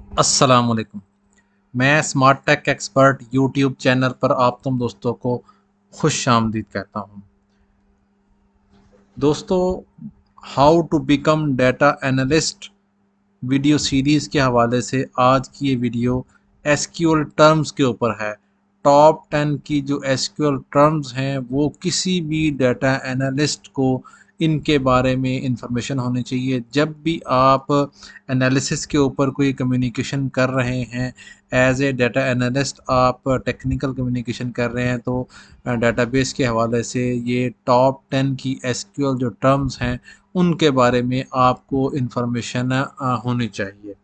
अस्सलामुअलैकुम। मैं smart tech expert YouTube channel पर आप तुम दोस्तों को खुश आमदीद कहता हूँ। दोस्तों, how to become data analyst video series के हवाले से आज की ये वीडियो एसक्यूएल टर्म्स के ऊपर है। टॉप 10 की जो एसक्यूएल टर्म्स हैं वो किसी भी डाटा एनालिस्ट को इनके बारे में इंफॉर्मेशन होनी चाहिए। जब भी आप एनालिसिस के ऊपर कोई कम्युनिकेशन कर रहे हैं, एज ए डाटा एनालिस्ट आप टेक्निकल कम्युनिकेशन कर रहे हैं, तो डाटाबेस के हवाले से ये टॉप 10 की एसक्यूएल जो टर्म्स हैं उनके बारे में आपको इन्फॉर्मेशन होनी चाहिए।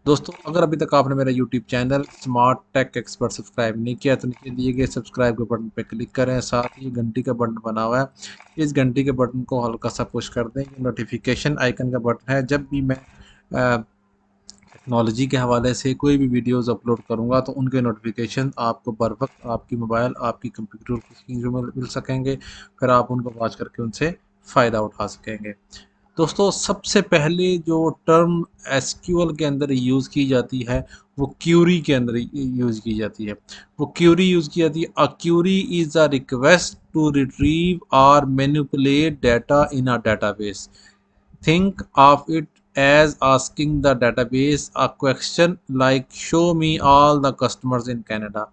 दोस्तों, अगर अभी तक आपने मेरा YouTube channel smart tech expert subscribe नहीं किया तो नीचे दिए गए सब्सक्राइब के बटन पर क्लिक करें। साथ ही घंटी का बटन बना हुआ है, इस घंटी के बटन को हल्का सा पुश कर दें। ये नोटिफिकेशन आइकन का बटन है। जब भी मैं टेक्नोलॉजी के हवाले से कोई भी वीडियोस अपलोड करूंगा तो उनके नोटिफिकेशन आपको बर वक्त आपकी मोबाइल, आपकी कंप्यूटर की स्क्रीन में मिल सकेंगे। फिर आप उनको वॉच करके उनसे फ़ायदा उठा सकेंगे। दोस्तों, सबसे पहले जो टर्म एसक्यूएल के अंदर यूज़ की जाती है वो क्यूरी के अंदर यूज़ की जाती है। वो क्यूरी यूज़ की जाती है। A query is a request to retrieve or manipulate data in a database. Think of it as asking the database a question like show me all the customers in Canada।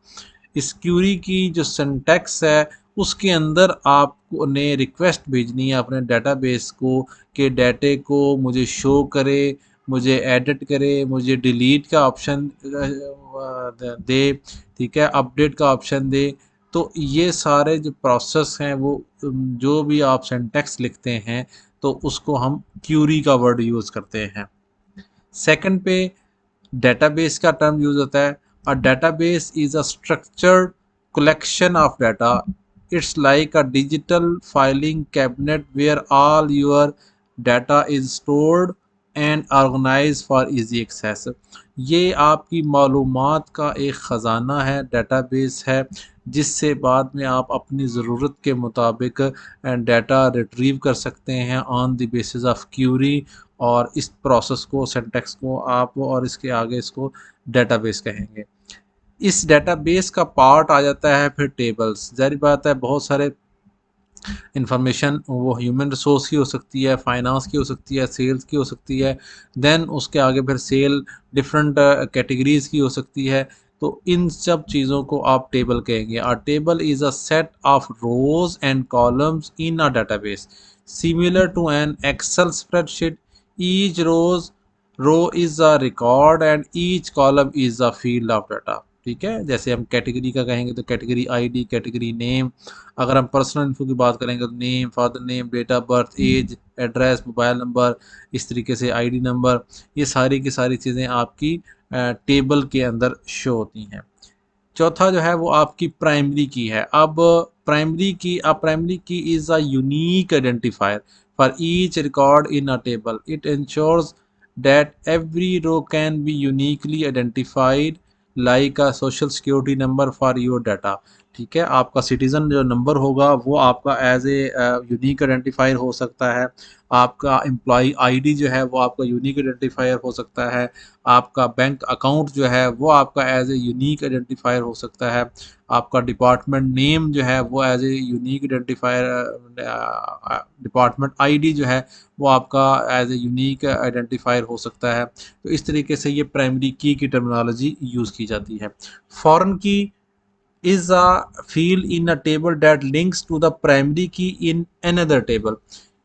इस Curie की जो syntax है उसके अंदर आपने request भेजनी है अपने डेटाबेस को कि डाटे को मुझे शो करे, मुझे एडिट करे, मुझे डिलीट का ऑप्शन दे, ठीक है, अपडेट का ऑप्शन दे। तो ये सारे जो प्रोसेस हैं वो जो भी आप सिंटैक्स लिखते हैं तो उसको हम क्यूरी का वर्ड यूज़ करते हैं। सेकंड पे डेटाबेस का टर्म यूज़ होता है। A database is a structured collection of data। It's like a digital filing cabinet where all your data is stored and organized for easy access। ये आपकी मालूमात का एक ख़जाना है, डेटाबेस है, जिससे बाद में आप अपनी ज़रूरत के मुताबिक डाटा रिट्रीव कर सकते हैं on the basis of query. और इस प्रोसेस को, सिंटैक्स को आप और इसके आगे इसको डेटाबेस कहेंगे। इस डेटाबेस का पार्ट आ जाता है फिर टेबल्स। ज़ाहिर बात है, बहुत सारे इंफॉर्मेशन वो ह्यूमन रिसोर्स की हो सकती है, फाइनेंस की हो सकती है, सेल्स की हो सकती है, देन उसके आगे फिर सेल डिफरेंट कैटेगरीज की हो सकती है। तो इन सब चीज़ों को आप टेबल कहेंगे। A table is a set of rows and columns in a database similar to an Excel spreadsheet. Each row is a record and each column is a field of data. ठीक है, जैसे हम category का कहेंगे तो category ID, category name. अगर हम personal info की बात करेंगे तो name, father name, date of birth, age, address, mobile number, इस तरीके से आईडी नंबर। ये सारी की सारी चीज़ें आपकी टेबल के अंदर शो होती हैं। चौथा जो है वो आपकी प्राइमरी की है। Primary key is a unique identifier for each record in a table. It ensures that every row can be uniquely identified like a social security number for your data. ठीक है, आपका सिटीज़न जो number होगा वो आपका as a unique identifier हो सकता है। आपका एम्प्लॉई आईडी जो है वो आपका यूनिक आइडेंटिफायर हो सकता है। आपका बैंक अकाउंट जो है वो आपका एज ए यूनिक आइडेंटिफायर हो सकता है। आपका डिपार्टमेंट नेम जो है वो as a unique identifier, department ID जो है वो आपका एज ए यूनिक आइडेंटिफायर हो सकता है। तो इस तरीके से ये प्राइमरी की टर्मिनोलॉजी यूज़ की जाती है। फॉरेन की is a field in a table that links to the primary key in another table।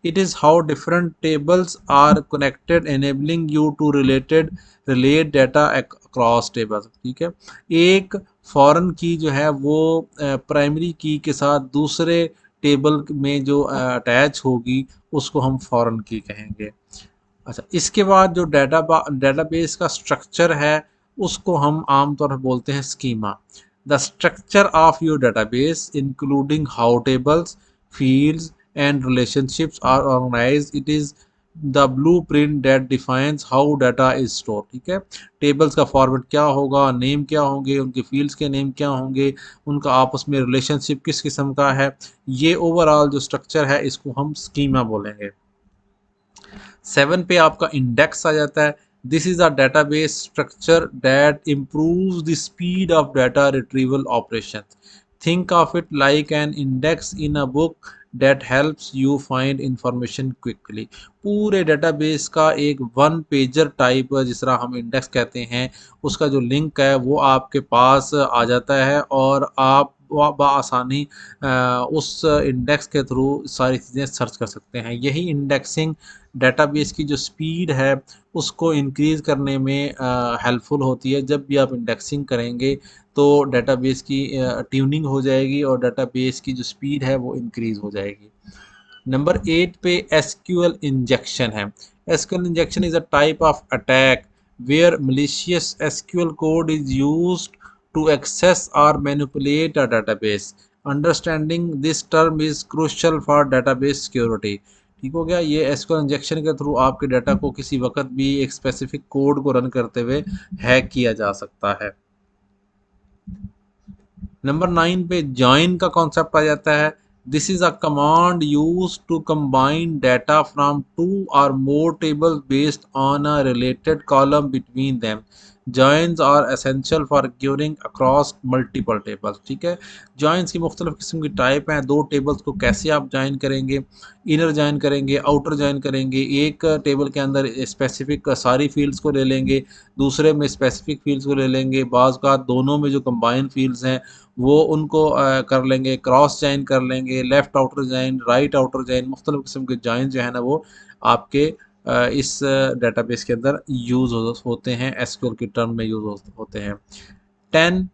It is how different tables are connected enabling you to relate data across tables। ठीक है, एक foreign की जो है वो primary की के साथ दूसरे टेबल में जो अटैच होगी उसको हम फॉरेन की कहेंगे। अच्छा, इसके बाद जो डेटाबेस का स्ट्रक्चर है उसको हम आमतौर पर बोलते हैं schema. The structure of your database including how tables, fields and relationships are organized. It is the blueprint that defines how data is store. ठीक है, टेबल्स का फॉर्मेट क्या होगा, नेम क्या होंगे, उनके फील्ड्स के नेम क्या होंगे, उनका आपस में रिलेशनशिप किस किस्म का है, ये ओवरऑल जो स्ट्रक्चर है इसको हम स्कीमा बोलेंगे। 7 पे आपका इंडेक्स आ जाता है। This is a database structure that improves the speed of data retrieval operations. Think of it like an index in a book that helps you find information quickly. पूरे database का एक one pager type जिस तरह हम index कहते हैं, उसका जो लिंक है वो आपके पास आ जाता है और आप आसानी उस इंडेक्स के थ्रू सारी चीज़ें सर्च कर सकते हैं। यही इंडेक्सिंग डेटाबेस की जो स्पीड है उसको इंक्रीज़ करने में हेल्पफुल होती है। जब भी आप इंडेक्सिंग करेंगे तो डेटाबेस की ट्यूनिंग हो जाएगी और डेटाबेस की जो स्पीड है वो इंक्रीज़ हो जाएगी। नंबर 8 पे एसक्यूएल इंजेक्शन है। SQL injection is a type of attack where malicious SQL code is used to access or manipulate a database. Understanding this term is crucial for database security. ठीक हो गया। ये SQL injection के through आपके data को किसी वक्त भी एक स्पेसिफिक कोड को रन करते हुए हैक किया जा सकता है। नंबर 9 पे जॉइन का कॉन्सेप्ट आ जाता है। This is a command use to combine data from two or more tables based on a related column between them. Joins are essential for querying across multiple tables. ठीक है, joins की मुख्तलिफ किस्म की टाइप हैं। दो टेबल्स को कैसे आप ज्वाइन करेंगे, इनर ज्वाइन करेंगे, आउटर ज्वाइन करेंगे। एक टेबल के अंदर स्पेसिफिक सारी फील्ड्स को ले लेंगे, दूसरे में स्पेसिफिक फील्ड्स को ले लेंगे। बाज़ का दोनों में जो कंबाइन फील्ड्स हैं वो उनको कर लेंगे, क्रॉस जॉइन कर लेंगे, left outer join, right outer join. मुख्तलिफ किस्म के जॉइन जो है ना वो आपके इस डेटाबेस के अंदर यूज़ होते हैं, एसक्यूएल की टर्म में यूज़ होते हैं। 10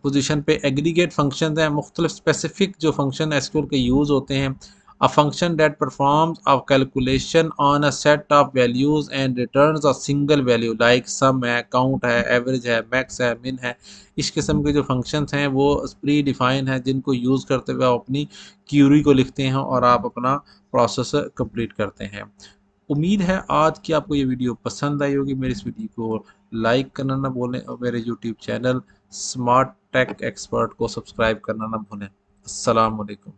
पोजीशन पे एग्रीगेट फंक्शन हैं। मुख्तलिफ स्पेसिफिक जो फंक्शन एसक्यूएल के यूज़ होते हैं। A function that performs a calculation on a set of values and returns a single value like sum है, काउंट है, एवरेज है, मैक्स है, मिन है। इस किस्म के जो फंक्शंस हैं वो प्री डिफाइन है, जिनको यूज़ करते हुए आप अपनी क्यूरी को लिखते हैं और आप अपना प्रोसेस कंप्लीट करते हैं। उम्मीद है आज की आपको ये वीडियो पसंद आई होगी। मेरी इस वीडियो को लाइक करना ना भूलें और मेरे YouTube channel smart tech expert को सब्सक्राइब करना ना भूलें। अस्सलाम वालेकुम।